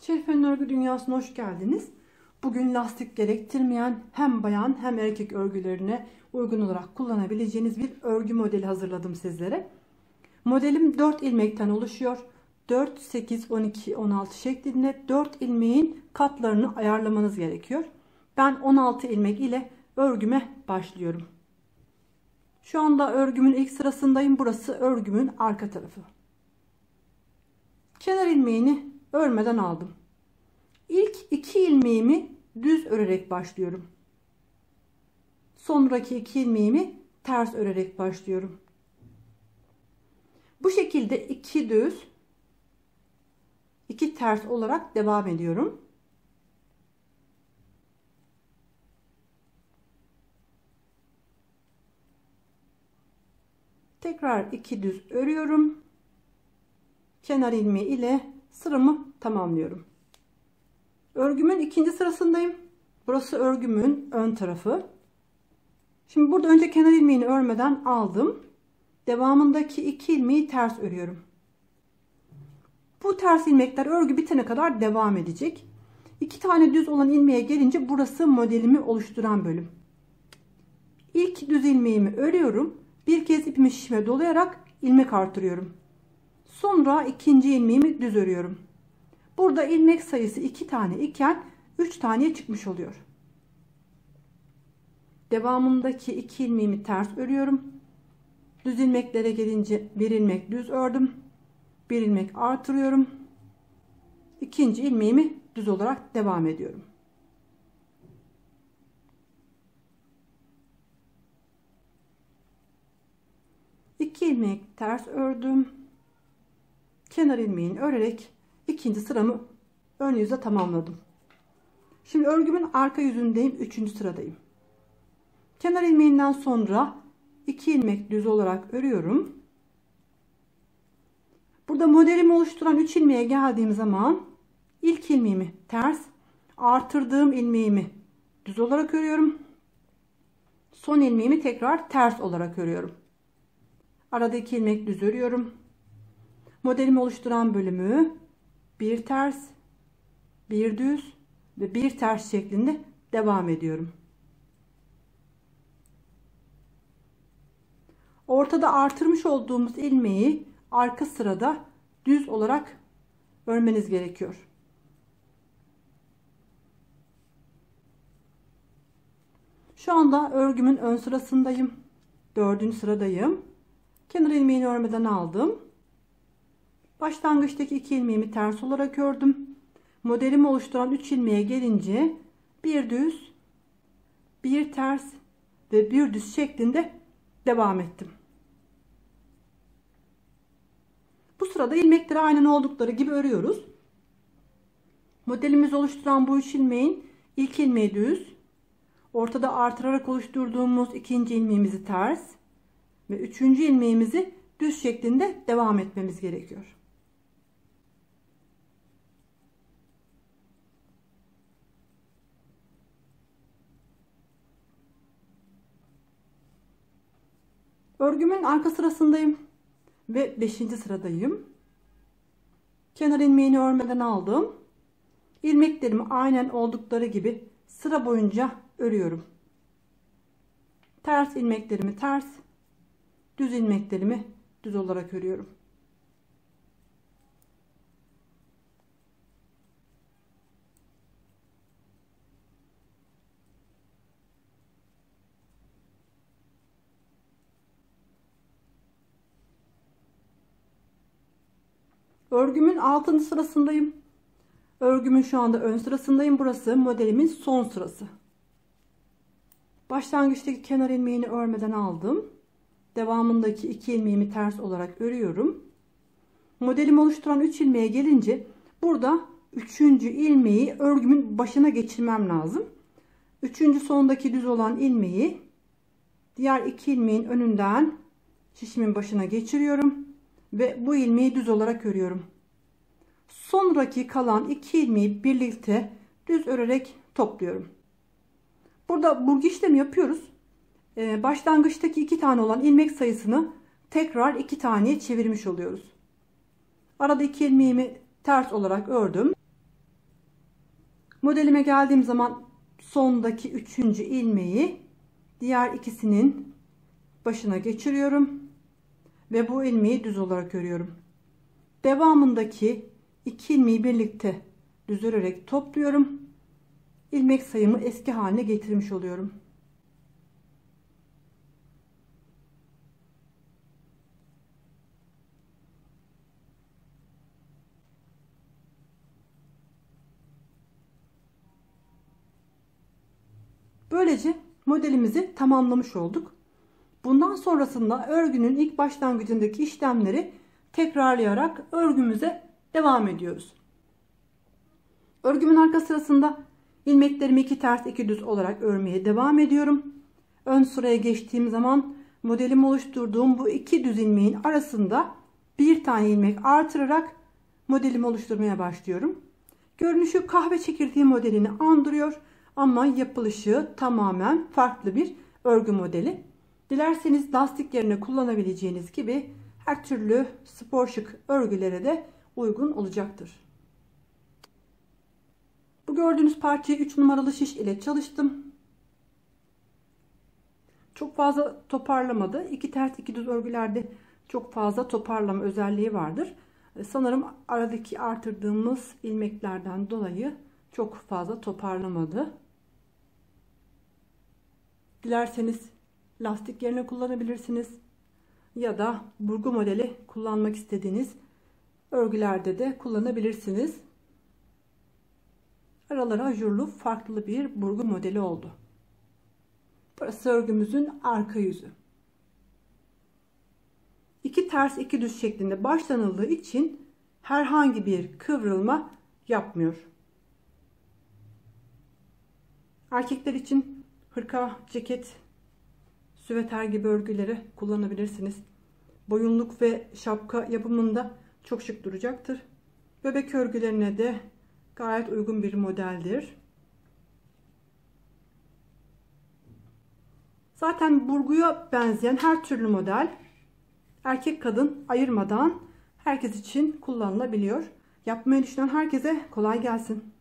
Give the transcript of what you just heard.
Şerife'nin örgü dünyasına hoş geldiniz. Bugün lastik gerektirmeyen hem bayan hem erkek örgülerine uygun olarak kullanabileceğiniz bir örgü modeli hazırladım sizlere. Modelim 4 ilmekten oluşuyor. 4, 8, 12, 16 şeklinde 4 ilmeğin katlarını ayarlamanız gerekiyor. Ben 16 ilmek ile örgüme başlıyorum. Şu anda örgümün ilk sırasındayım. Burası örgümün arka tarafı. Kenar ilmeğini örmeden aldım. İlk 2 ilmeğimi düz örerek başlıyorum. Sonraki 2 ilmeğimi ters örerek başlıyorum. Bu şekilde 2 düz, 2 ters olarak devam ediyorum. Tekrar 2 düz örüyorum. Kenar ilmeği ile sıramı tamamlıyorum. Örgümün ikinci sırasındayım. Burası örgümün ön tarafı. Şimdi burada önce kenar ilmeğini örmeden aldım. Devamındaki 2 ilmeği ters örüyorum. Bu ters ilmekler örgü bitene kadar devam edecek. 2 tane düz olan ilmeğe gelince burası modelimi oluşturan bölüm. İlk düz ilmeğimi örüyorum. Bir kez ipimi şişime dolayarak ilmek artırıyorum. Sonra ikinci ilmeğimi düz örüyorum. Burada ilmek sayısı 2 tane iken 3 taneye çıkmış oluyor. Devamındaki 2 ilmeğimi ters örüyorum. Düz ilmeklere gelince bir ilmek düz ördüm. Bir ilmek artırıyorum. İkinci ilmeğimi düz olarak devam ediyorum. İki ilmek ters ördüm. Kenar ilmeğini örerek ikinci sıramı ön yüze tamamladım. Şimdi örgümün arka yüzündeyim. 3. sıradayım. Kenar ilmeğinden sonra 2 ilmek düz olarak örüyorum. Burada modelimi oluşturan 3 ilmeğe geldiğim zaman ilk ilmeğimi ters, artırdığım ilmeğimi düz olarak örüyorum. Son ilmeğimi tekrar ters olarak örüyorum. Arada 2 ilmek düz örüyorum. Modelimi oluşturan bölümü bir ters, bir düz ve bir ters şeklinde devam ediyorum. Ortada artırmış olduğumuz ilmeği arka sırada düz olarak örmeniz gerekiyor. Şu anda örgümün ön sırasındayım. 4. sıradayım. Kenar ilmeğini örmeden aldım. Başlangıçtaki 2 ilmeğimi ters olarak ördüm. Modelimi oluşturan 3 ilmeğe gelince bir düz, bir ters ve bir düz şeklinde devam ettim. Bu sırada ilmekleri aynen oldukları gibi örüyoruz. Modelimizi oluşturan bu 3 ilmeğin ilk ilmeği düz, ortada artırarak oluşturduğumuz ikinci ilmeğimizi ters ve üçüncü ilmeğimizi düz şeklinde devam etmemiz gerekiyor. Örgümün arka sırasındayım ve 5. sıradayım. Kenar ilmeğini örmeden aldım. İlmeklerimi aynen oldukları gibi sıra boyunca örüyorum. Ters ilmeklerimi ters, düz ilmeklerimi düz olarak örüyorum. Örgümün 6. sırasındayım. Örgümün şu anda ön sırasındayım. Burası modelimin son sırası. Başlangıçtaki kenar ilmeğini örmeden aldım. Devamındaki 2 ilmeğimi ters olarak örüyorum. Modelimi oluşturan 3 ilmeğe gelince burada 3. ilmeği örgümün başına geçirmem lazım. 3. sondaki düz olan ilmeği diğer 2 ilmeğin önünden şişimin başına geçiriyorum ve bu ilmeği düz olarak örüyorum. Sonraki kalan 2 ilmeği birlikte düz örerek topluyorum. Burada burgu işlemi yapıyoruz. Başlangıçtaki 2 tane olan ilmek sayısını tekrar 2 taneye çevirmiş oluyoruz. Arada 2 ilmeğimi ters olarak ördüm. Modelime geldiğim zaman sondaki 3. ilmeği diğer ikisinin başına geçiriyorum ve bu ilmeği düz olarak örüyorum. Devamındaki 2 ilmeği birlikte düz örerek topluyorum. İlmek sayımı eski haline getirmiş oluyorum. Böylece modelimizi tamamlamış olduk. Bundan sonrasında örgünün ilk başlangıcındaki işlemleri tekrarlayarak örgümüze devam ediyoruz. Örgümün arka sırasında ilmeklerimi 2 ters 2 düz olarak örmeye devam ediyorum. Ön sıraya geçtiğim zaman modelimi oluşturduğum bu 2 düz ilmeğin arasında bir tane ilmek artırarak modelimi oluşturmaya başlıyorum. Görünüşü kahve çekirdeği modelini andırıyor ama yapılışı tamamen farklı bir örgü modeli. Dilerseniz lastik yerine kullanabileceğiniz gibi her türlü spor şık örgülere de uygun olacaktır. Bu gördüğünüz parçayı 3 numaralı şiş ile çalıştım. Çok fazla toparlamadı. 2 ters 2 düz örgülerde çok fazla toparlama özelliği vardır. Sanırım aradaki artırdığımız ilmeklerden dolayı çok fazla toparlamadı. Dilerseniz lastik yerine kullanabilirsiniz. Ya da burgu modeli kullanmak istediğiniz örgülerde de kullanabilirsiniz. Araları ajurlu farklı bir burgu modeli oldu. Burası örgümüzün arka yüzü. 2 ters 2 düz şeklinde başlanıldığı için herhangi bir kıvrılma yapmıyor. Erkekler için hırka, ceket, süveter gibi örgüleri kullanabilirsiniz. Boyunluk ve şapka yapımında çok şık duracaktır. Bebek örgülerine de gayet uygun bir modeldir. Zaten burguya benzeyen her türlü model erkek kadın ayırmadan herkes için kullanılabiliyor. Yapmayı düşünen herkese kolay gelsin.